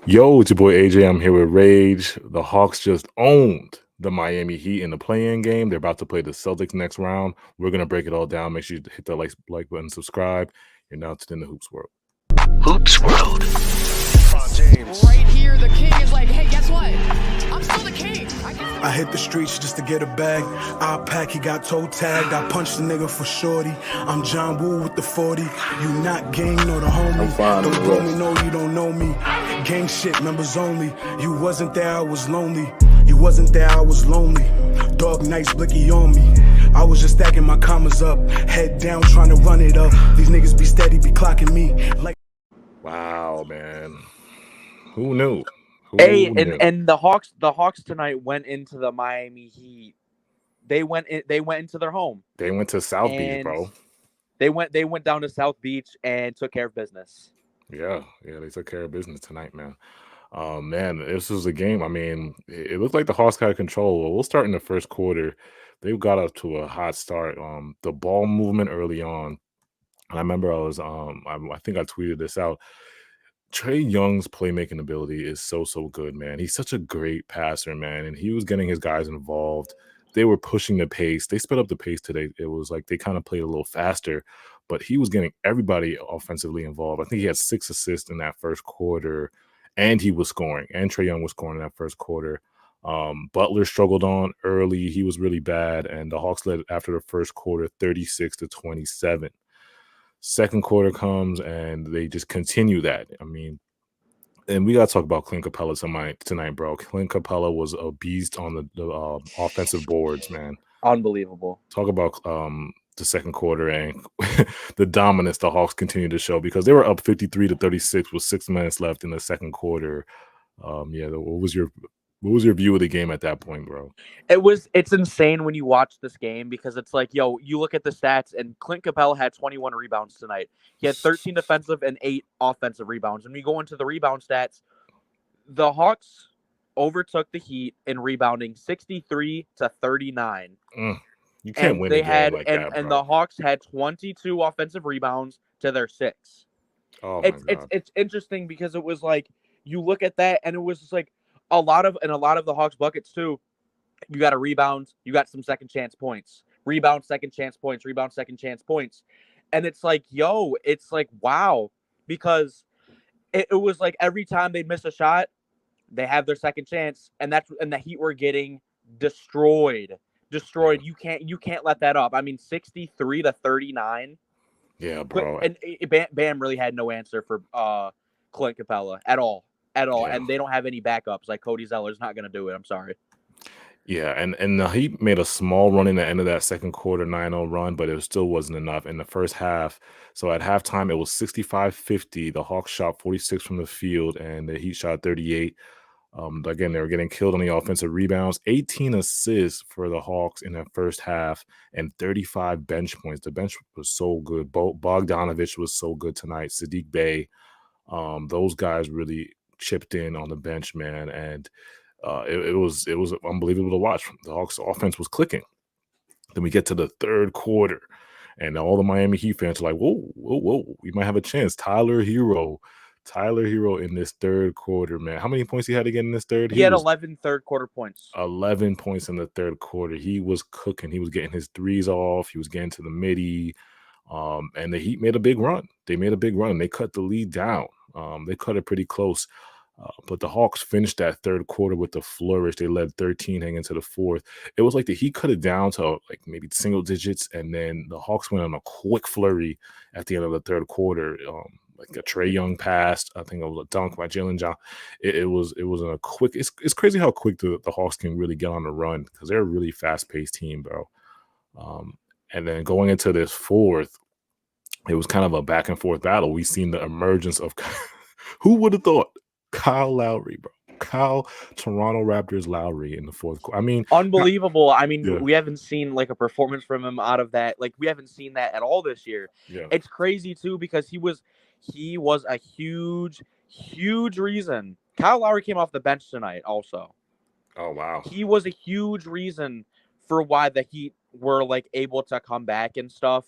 Yo, it's your boy AJ. I'm here with Rage. The Hawks just owned the Miami Heat in the play-in game. They're about to play the Celtics next round. We're gonna break it all down. Make sure you hit the like button, subscribe. You're now tuned in the Hoops World. Hoops World. James. Right here, the king is like, hey, guess what? I'm still the king. I hit the streets just to get a bag. I pack, he got toe tagged. I punched the nigga for shorty. I'm John Woo with the 40. You not gang, no the homie. Don't blow me, no, you don't know me. Gang shit, members only. You wasn't there, I was lonely. You wasn't there, I was lonely. Dog nights, blicky on me. I was just stacking my commas up. Head down, trying to run it up. These niggas be steady, be clocking me. Like. Wow, man. Who knew? And the Hawks tonight went into the Miami Heat. They went into their home. They went to South Beach, bro. They went down to South Beach and took care of business. Yeah, they took care of business tonight, man. Man, this was a game. I mean, it looked like the Hawks had control. Well, we'll start in the first quarter. They got up to a hot start. The ball movement early on, and I remember I think I tweeted this out. Trae Young's playmaking ability is so good, man. He's such a great passer, man, and he was getting his guys involved. They were pushing the pace. They sped up the pace today. It was like they kind of played a little faster, but he was getting everybody offensively involved. I think he had 6 assists in that first quarter, and he was scoring. And Trae Young was scoring in that first quarter. Butler struggled on early. He was really bad, and the Hawks led after the first quarter 36-27. Second quarter comes, and they just continue that. I mean, and we got to talk about Clint Capella tonight, bro. Clint Capella was a beast on the offensive boards, man. Unbelievable. Talk about the second quarter and the dominance the Hawks continue to show, because they were up 53-36 with 6 minutes left in the second quarter. What was your view of the game at that point, bro? It's insane when you watch this game, because it's like, yo, you look at the stats, and Clint Capella had 21 rebounds tonight. He had 13 defensive and 8 offensive rebounds. When we go into the rebound stats, the Hawks overtook the Heat in rebounding 63-39. You can't win a game like that, bro. And the Hawks had 22 offensive rebounds to their 6. Oh, it's interesting, because it was like, you look at that, and it was just like, a lot of the Hawks buckets too, you got a rebound, you got some second chance points, rebound, second chance points, rebound, second chance points. And it's like, yo, it's like, wow, because it was like every time they miss a shot, they have their second chance, and the Heat were getting destroyed. Yeah. You can't let that up. I mean, 63-39. Yeah, bro. And Bam really had no answer for Clint Capella at all. Yeah. And they don't have any backups. Like, Cody Zeller's not going to do it. I'm sorry. Yeah, and the Heat made a small run in the end of that second quarter, 9-0 run, but it still wasn't enough in the first half. So at halftime, it was 65-50. The Hawks shot 46 from the field, and the Heat shot 38. Again, they were getting killed on the offensive rebounds. 18 assists for the Hawks in that first half, and 35 bench points. The bench was so good. Bogdanovich was so good tonight. Sadiq Bey, those guys really chipped in on the bench, man, and it was unbelievable to watch. The Hawks offense was clicking. Then we get to the third quarter, and all the Miami Heat fans are like, whoa, we might have a chance. Tyler Hero in this third quarter, man. How many points he had again in this third? He had 11 third quarter points. 11 points in the third quarter. He was cooking. He was getting his threes off. He was getting to the midi. And the Heat made a big run. They cut the lead down. They cut it pretty close. But the Hawks finished that third quarter with a flourish. They led 13 heading into the fourth. It was like the Heat cut it down to like maybe single digits, and then the Hawks went on a quick flurry at the end of the third quarter. Like a Trae Young pass. I think it was a dunk by Jalen Johnson. It was a quick. It's crazy how quick the Hawks can really get on the run, because they're a really fast-paced team, bro. And then going into this fourth, it was kind of a back and forth battle. We've seen the emergence of who would have thought Kyle Lowry, bro. Toronto Raptors Lowry in the fourth quarter. I mean, unbelievable. We haven't seen like a performance from him out of that. Like, we haven't seen that at all this year. Yeah. It's crazy too, because he was a huge reason. Kyle Lowry came off the bench tonight also. Oh, wow. He was a huge reason for why the Heat were like able to come back and stuff.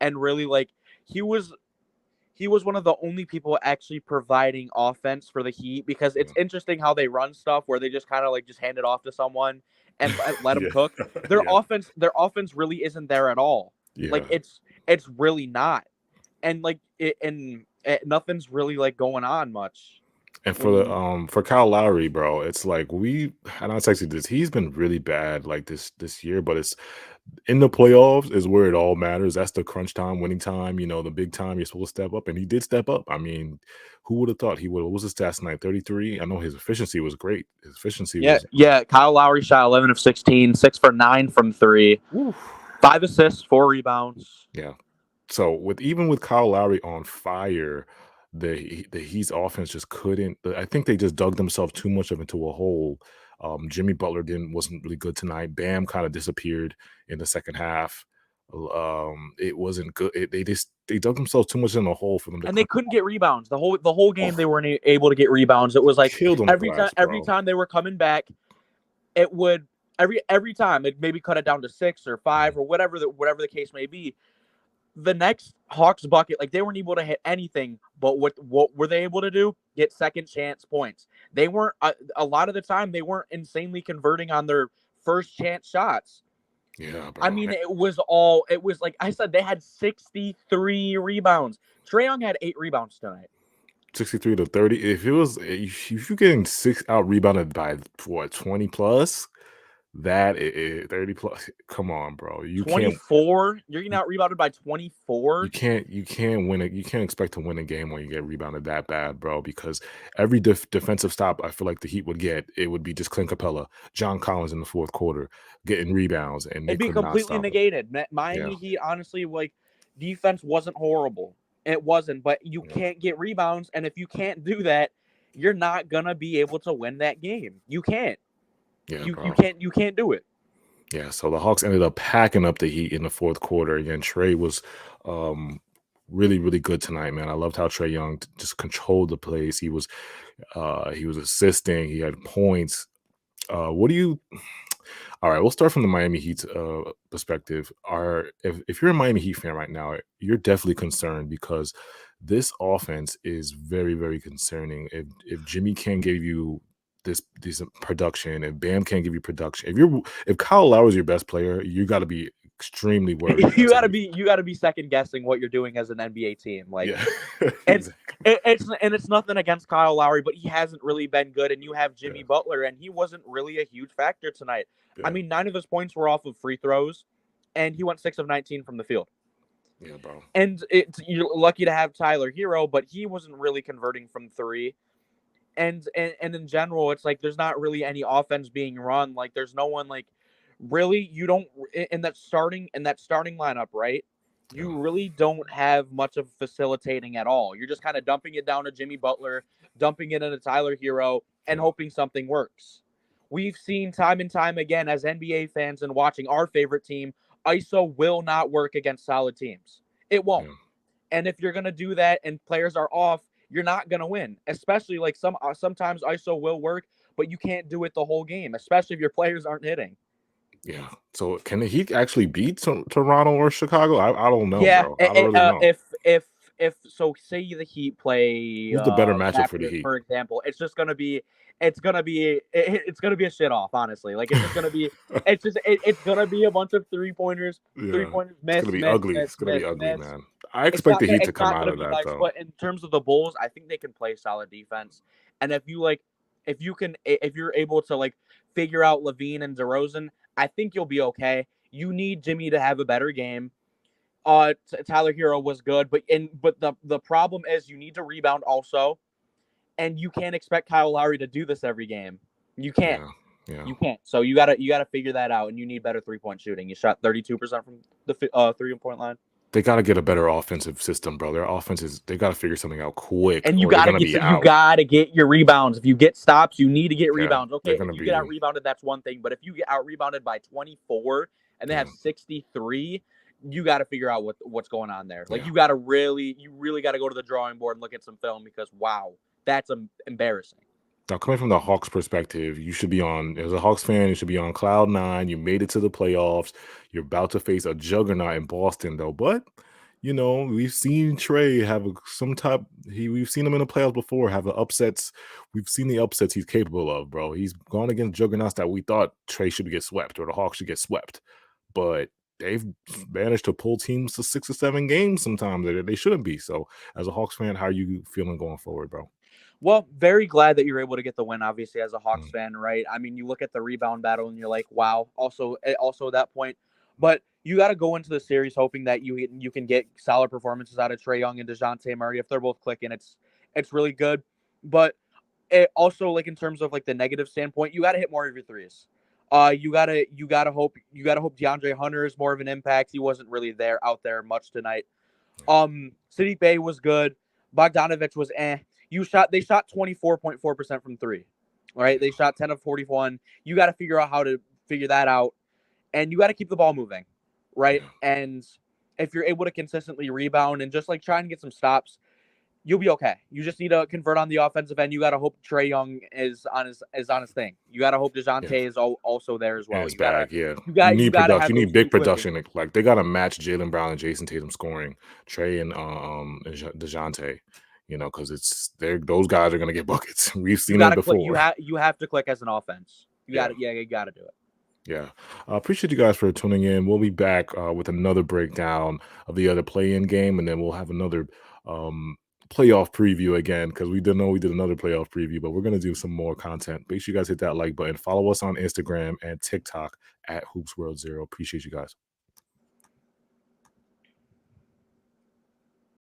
And really, like, he was he was one of the only people actually providing offense for the Heat, because it's interesting how they run stuff where they just kind of like just hand it off to someone and let them Yeah. cook. Their Yeah. offense really isn't there at all. Like Yeah. it's really not, and like nothing's really like going on much. And When for Kyle Lowry, bro, it's like and I texted this. He's been really bad like this year, but it's in the playoffs is where it all matters. That's the crunch time, winning time. The big time. You're supposed to step up, and he did step up. I mean, who would have thought he would? What was his stats tonight? 33. I know his efficiency was great. His efficiency was. yeah, Kyle Lowry shot 11 of 16, 6 for 9 from 3, Woo. 5 assists, 4 rebounds. Yeah. So even with Kyle Lowry on fire, the Heat's offense just couldn't. I think they just dug themselves too much into a hole. Jimmy Butler wasn't really good tonight. Bam kind of disappeared in the second half. It wasn't good. They dug themselves too much in the hole for them to. And they couldn't get rebounds the whole game. They weren't able to get rebounds. It was like killed them every time they were coming back, it would every time it maybe cut it down to 6 or 5 or whatever the case may be. The next Hawks bucket, like they weren't able to hit anything, but what were they able to do? Get second chance points. They weren't a lot of the time they weren't insanely converting on their first chance shots. Yeah, bro. I mean, it was like I said, they had 63 rebounds. Trae Young had 8 rebounds tonight. 63 to 30. If you're getting out rebounded by what 20 plus, that 30 plus. Come on, bro. You 24. You're getting out rebounded by 24. You can't win it. You can't expect to win a game when you get rebounded that bad, bro. Because every defensive stop, I feel like the Heat would get, it would be just Clint Capella, John Collins in the fourth quarter getting rebounds, and it'd be completely negated. Miami Heat, honestly, like defense wasn't horrible. It wasn't, but you can't get rebounds, and if you can't do that, you're not gonna be able to win that game. You can't. Yeah, you can't do it. Yeah, so the Hawks ended up packing up the Heat in the fourth quarter. Again, Trae was really, really good tonight, man. I loved how Trae Young just controlled the place. He was assisting. He had points. All right, we'll start from the Miami Heat's perspective. If you're a Miami Heat fan right now, you're definitely concerned because this offense is very, very concerning. If Jimmy can't give you this decent production, if Bam can't give you production, if Kyle Lowry is your best player, you got to be extremely worried. you got to be second guessing what you're doing as an NBA team. Like it's nothing against Kyle Lowry, but he hasn't really been good. And you have Jimmy Butler, and he wasn't really a huge factor tonight. I mean, 9 of his points were off of free throws, and he went 6 of 19 from the field. Yeah, bro. And you're lucky to have Tyler Hero, but he wasn't really converting from 3. And in general, it's like there's not really any offense being run. Like there's no one like really. You don't in that starting lineup, right? You really don't have much of facilitating at all. You're just kind of dumping it down to Jimmy Butler, dumping it into Tyler Hero, and hoping something works. We've seen time and time again as NBA fans and watching our favorite team, ISO will not work against solid teams. It won't. Yeah. And if you're going to do that and players are off, you're not going to win. Especially like sometimes ISO will work, but you can't do it the whole game, especially if your players aren't hitting. Yeah. So can the Heat actually beat Toronto or Chicago? I don't know, yeah, bro. I don't really know. If so, say the Heat play who's the better matchup for the Heat? For example, it's gonna be a shit off, honestly. Like it's gonna be a bunch of 3-pointers, 3-pointers miss. It's gonna be ugly. It's gonna be ugly, man. I expect the Heat to come out of that though. But in terms of the Bulls, I think they can play solid defense. And if you're able to like figure out Levine and DeRozan, I think you'll be okay. You need Jimmy to have a better game. Tyler Hero was good, but the problem is you need to rebound also, and you can't expect Kyle Lowry to do this every game. You can't. Yeah. You can't. So you gotta figure that out, and you need better 3-point shooting. You shot 32% from the 3-point line. They got to get a better offensive system, bro. Their offense they got to figure something out quick. And you got to get your rebounds. If you get stops, you need to get rebounds. Okay, if you get out rebounded, that's one thing. But if you get out rebounded by 24 and they have 63, you got to figure out what's going on there. Like you really got to go to the drawing board and look at some film because wow, that's embarrassing. Now, coming from the Hawks perspective, you should be as a Hawks fan, you should be on cloud 9. You made it to the playoffs. You're about to face a juggernaut in Boston, though. But we've seen Trae have some type. We've seen him in the playoffs before have the upsets. We've seen the upsets he's capable of, bro. He's gone against juggernauts that we thought Trae should get swept or the Hawks should get swept, but they've managed to pull teams to 6 or 7 games sometimes that they shouldn't be. So, as a Hawks fan, how are you feeling going forward, bro? Well, very glad that you're able to get the win, obviously, as a Hawks Mm, fan, right? I mean, you look at the rebound battle and you're like, wow. Also at that point, but you got to go into the series hoping that you can get solid performances out of Trae Young and DeJounte Murray. If they're both clicking, it's really good. But it also, like, in terms of like the negative standpoint, you got to hit more of your threes. You gotta hope DeAndre Hunter is more of an impact. He wasn't really out there much tonight. City Bay was good. Bogdanovich was eh. They shot 24.4% from three. All right. They shot 10 of 41. You got to figure out how to figure that out. And you got to keep the ball moving. Right. yeah, And if you're able to consistently rebound and just like try and get some stops, you'll be okay. You just need to convert on the offensive end. You got to hope Trae Young is on his thing. You got to hope DeJounte yeah. is also there as And well. it's You gotta back, yeah. you You got you need gotta production. have You those need two big clicking. production. Like they gotta match Jalen Brown and Jason Tatum scoring. Trey and DeJounte, because those guys are gonna get buckets. We've You seen it gotta click. before. You have to click as an offense. Yeah. You gotta do it. Yeah. Appreciate you guys for tuning in. We'll be back with another breakdown of the other play-in game, and then we'll have another playoff preview again because we didn't know we did another playoff preview, but we're going to do some more content. Make sure you guys hit that like button. Follow us on Instagram and TikTok at Hoops World Zero. Appreciate you guys.